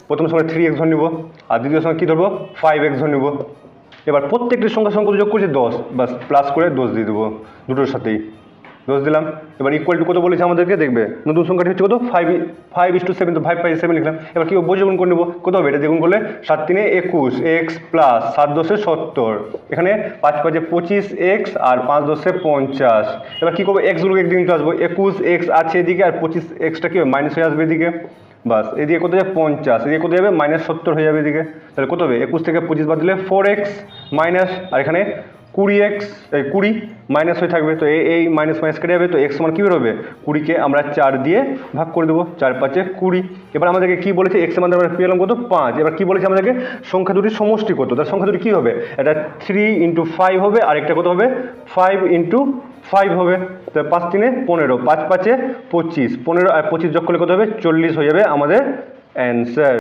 প্রথম সংখ্যা 3x ধরে নিব, আর দ্বিতীয় সংখ্যা কী ধরবো 5x ধরে নিব। এবার প্রত্যেকটি সংখ্যার সঙ্গে যোগ করছি 10, বাস প্লাস করে 10 দিয়ে দেবো দুটোর সাথেই 10 দিলাম। এবার ইকুয়াল টু কত বলেছে আমাদেরকে, দেখবে নতুন সংখ্যাটি হচ্ছে কত 5:7, তো 5/7 লিখলাম। এবার কী বসে গুণ করে নেবো, কত হবে এটা, দ্বিগুণ করলে 7 3 21 x প্লাস 7 10 70, এখানে 5 5 25 x আর 5 10 50। এবার কী করবো, এক্সগুলোকে একদিন চলে আসবো, 21x আছে এদিকে আর 25xটা কী হবে মাইনাস হয়ে আসবে এদিকে, বাস এদিকে কত যাবে 50, এদিকে কত যাবে -70 হয়ে যাবে এদিকে। তাহলে কত হবে 21 থেকে 25 বাদ দিলে 4x মাইনাস, আর এখানে 20x 20 মাইনাস হয়ে থাকবে, তো এই মাইনাস মাইনাস কেটে যাবে, তো x সমান কী বেরোবে 20কে আমরা 4 দিয়ে ভাগ করে দেবো, 4 5 20। এবার আমাদেরকে কী বলেছে x এর মান আমরা পেলাম কত 5। এবার কী বলেছে আমাদেরকে সংখ্যা দুটির সমষ্টি কত, তার সংখ্যা দুটি কী হবে, এটা 3 × 5 হবে আর একটা কত হবে 5 × 5 হবে। তো 5 3 15, 5 5 25, 15 আর 25 যোগ করলে কত হবে 40 হয়ে যাবে আমাদের অ্যান্সার।